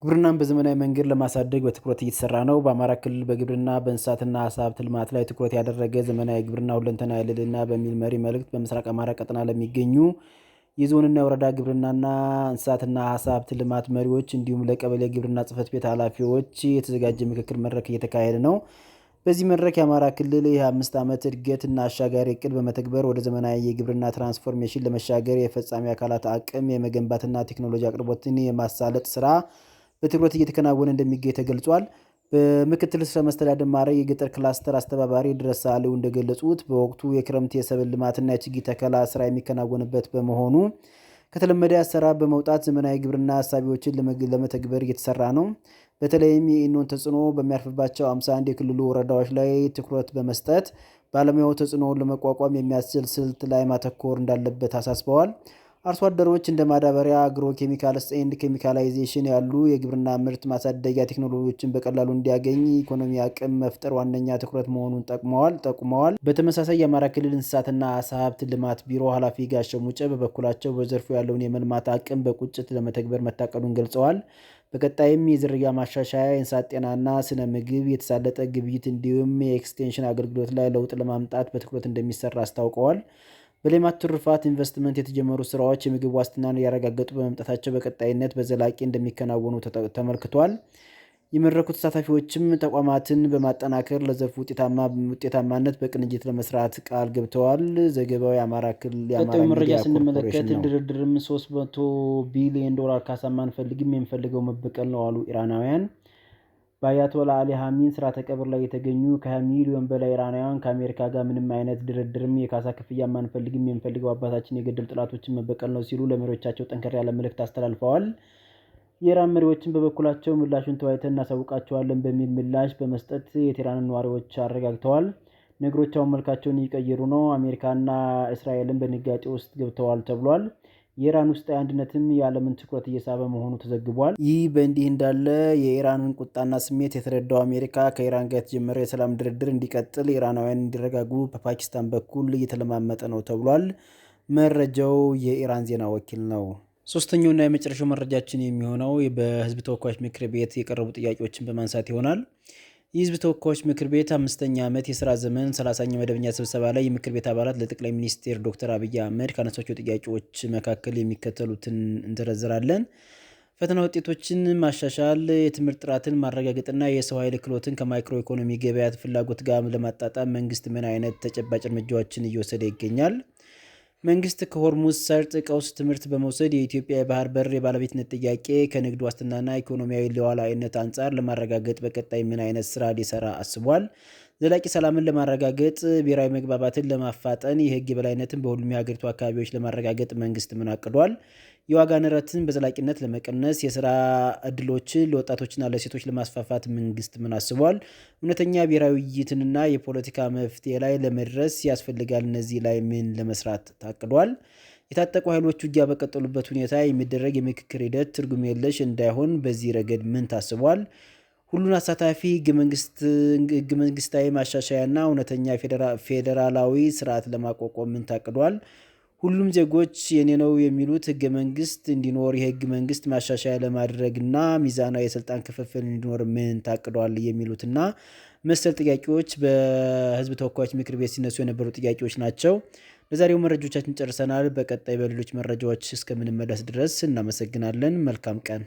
ግብርናን በዘመናዊ መንገድ ለማሳደግ በትኩረት እየተሰራ ነው። በአማራ ክልል በግብርና በእንስሳትና ዓሳ ሀብት ልማት ላይ ትኩረት ያደረገ ዘመናዊ ግብርና ሁለንተናዊ ልዕልና በሚል መሪ መልእክት በምስራቅ አማራ ቀጠና ለሚገኙ የዞንና የወረዳ ግብርናና እንስሳትና ዓሳ ሀብት ልማት መሪዎች እንዲሁም ለቀበሌ ግብርና ጽሕፈት ቤት ኃላፊዎች የተዘጋጀ ምክክር መድረክ እየተካሄደ ነው። በዚህ መድረክ የአማራ ክልል የ5 ዓመት እድገትና አሻጋሪ እቅድ በመተግበር ወደ ዘመናዊ የግብርና ትራንስፎርሜሽን ለመሻገር የፈጻሚ አካላት አቅም የመገንባትና ቴክኖሎጂ አቅርቦትን የማሳለጥ ስራ በትኩረት እየተከናወነ እንደሚገኝ ተገልጿል። በምክትል ርዕሰ መስተዳድር ማዕረግ የገጠር ክላስተር አስተባባሪ ድረስ ሳሌው እንደገለጹት በወቅቱ የክረምት የሰብል ልማትና የችግኝ ተከላ ስራ የሚከናወንበት በመሆኑ ከተለመደ አሰራር በመውጣት ዘመናዊ ግብርና ሀሳቢዎችን ለመተግበር እየተሰራ ነው። በተለይም የኢኖን ተጽዕኖ በሚያርፍባቸው 51 የክልሉ ወረዳዎች ላይ ትኩረት በመስጠት ባለሙያው ተጽዕኖውን ለመቋቋም የሚያስችል ስልት ላይ ማተኮር እንዳለበት አሳስበዋል። አርሶ አደሮች እንደ ማዳበሪያ፣ አግሮ ኬሚካልስ ኤንድ ኬሚካላይዜሽን ያሉ የግብርና ምርት ማሳደጊያ ቴክኖሎጂዎችን በቀላሉ እንዲያገኝ ኢኮኖሚ አቅም መፍጠር ዋነኛ ትኩረት መሆኑን ጠቁመዋል። በተመሳሳይ የአማራ ክልል እንስሳትና ዓሳ ሀብት ልማት ቢሮ ኃላፊ ጋሸው ሙጬ በበኩላቸው በዘርፉ ያለውን የመልማት አቅም በቁጭት ለመተግበር መታቀዱን ገልጸዋል። በቀጣይም የዝርያ ማሻሻያ፣ የእንስሳት ጤናና ስነ ምግብ፣ የተሳለጠ ግብይት እንዲሁም የኤክስቴንሽን አገልግሎት ላይ ለውጥ ለማምጣት በትኩረት እንደሚሰራ አስታውቀዋል። በሌማት ትሩፋት ኢንቨስትመንት የተጀመሩ ስራዎች የምግብ ዋስትናን እያረጋገጡ በመምጣታቸው በቀጣይነት በዘላቂ እንደሚከናወኑ ተመልክቷል። የመድረኩ ተሳታፊዎችም ተቋማትን በማጠናከር ለዘርፉ ውጤታማነት በቅንጅት ለመስራት ቃል ገብተዋል። ዘገባው የአማራ ክልል መረጃ ስንመለከት ድርድርም $300 ቢሊዮን ካሳማ አንፈልግም የምፈልገው መበቀል ነው አሉ ኢራናውያን። በአያቶላ አሊ ሀሚን ስርዓተ ቀብር ላይ የተገኙ ከ20 ሚሊዮን በላይ ኢራናውያን ከአሜሪካ ጋር ምንም አይነት ድርድርም የካሳ ክፍያም አንፈልግም የምፈልገው አባታችን የገደል ጥላቶችን መበቀል ነው ሲሉ ለመሪዎቻቸው ጠንከር ያለ መልእክት አስተላልፈዋል። የኢራን መሪዎችን በበኩላቸው ምላሹን ተወያይተን እናሳውቃቸዋለን በሚል ምላሽ በመስጠት የቴህራንን ነዋሪዎች አረጋግተዋል። ነገሮች አሁን መልካቸውን እየቀየሩ ነው፣ አሜሪካና እስራኤልን በድንጋጤ ውስጥ ገብተዋል ተብሏል። የኢራን ውስጣዊ አንድነትም የዓለምን ትኩረት እየሳበ መሆኑ ተዘግቧል። ይህ በእንዲህ እንዳለ የኢራንን ቁጣና ስሜት የተረዳው አሜሪካ ከኢራን ጋር የተጀመረው የሰላም ድርድር እንዲቀጥል ኢራናውያን እንዲረጋጉ በፓኪስታን በኩል እየተለማመጠ ነው ተብሏል። መረጃው የኢራን ዜና ወኪል ነው። ሶስተኛውና የመጨረሻው መረጃችን የሚሆነው በህዝብ ተወካዮች ምክር ቤት የቀረቡ ጥያቄዎችን በማንሳት ይሆናል። የህዝብ ተወካዮች ምክር ቤት 5ኛ ዓመት የሥራ ዘመን 30ኛ መደበኛ ስብሰባ ላይ የምክር ቤት አባላት ለጠቅላይ ሚኒስትር ዶክተር አብይ አህመድ ካነሷቸው ጥያቄዎች መካከል የሚከተሉትን እንዘረዝራለን። ፈተና ውጤቶችን ማሻሻል፣ የትምህርት ጥራትን ማረጋገጥና የሰው ኃይል ክህሎትን ከማይክሮ ኢኮኖሚ ገበያ ፍላጎት ጋር ለማጣጣም መንግስት ምን አይነት ተጨባጭ እርምጃዎችን እየወሰደ ይገኛል? መንግስት ከሆርሙዝ ሰርጥ ቀውስ ትምህርት በመውሰድ የኢትዮጵያ የባህር በር የባለቤትነት ጥያቄ ከንግድ ዋስትናና ኢኮኖሚያዊ ሉዓላዊነት አንጻር ለማረጋገጥ በቀጣይ ምን አይነት ስራ ሊሰራ አስቧል? ዘላቂ ሰላምን ለማረጋገጥ ብሔራዊ መግባባትን ለማፋጠን የህግ የበላይነትን በሁሉም የሀገሪቱ አካባቢዎች ለማረጋገጥ መንግስት ምን አቅዷል? የዋጋ ንረትን በዘላቂነት ለመቀነስ የስራ እድሎችን ለወጣቶችና ለሴቶች ለማስፋፋት መንግስት ምን አስቧል? እውነተኛ ብሔራዊ ውይይትንና የፖለቲካ መፍትሄ ላይ ለመድረስ ያስፈልጋል። እነዚህ ላይ ምን ለመስራት ታቅዷል? የታጠቁ ኃይሎች ውጊያ በቀጠሉበት ሁኔታ የሚደረግ የምክክር ሂደት ትርጉም የለሽ እንዳይሆን በዚህ ረገድ ምን ታስቧል? ሁሉን አሳታፊ ህገ መንግስታዊ ማሻሻያና እውነተኛ ፌዴራላዊ ስርዓት ለማቋቋም ምን ታቅዷል? ሁሉም ዜጎች የኔ ነው የሚሉት ህገ መንግስት እንዲኖር የህገ መንግስት ማሻሻያ ለማድረግና ሚዛናዊ የስልጣን ክፍፍል እንዲኖር ምን ታቅዷል? የሚሉትና መሰል ጥያቄዎች በህዝብ ተወካዮች ምክር ቤት ሲነሱ የነበሩ ጥያቄዎች ናቸው። ለዛሬው መረጃዎቻችን ጨርሰናል። በቀጣይ በሌሎች መረጃዎች እስከምንመለስ ድረስ እናመሰግናለን። መልካም ቀን።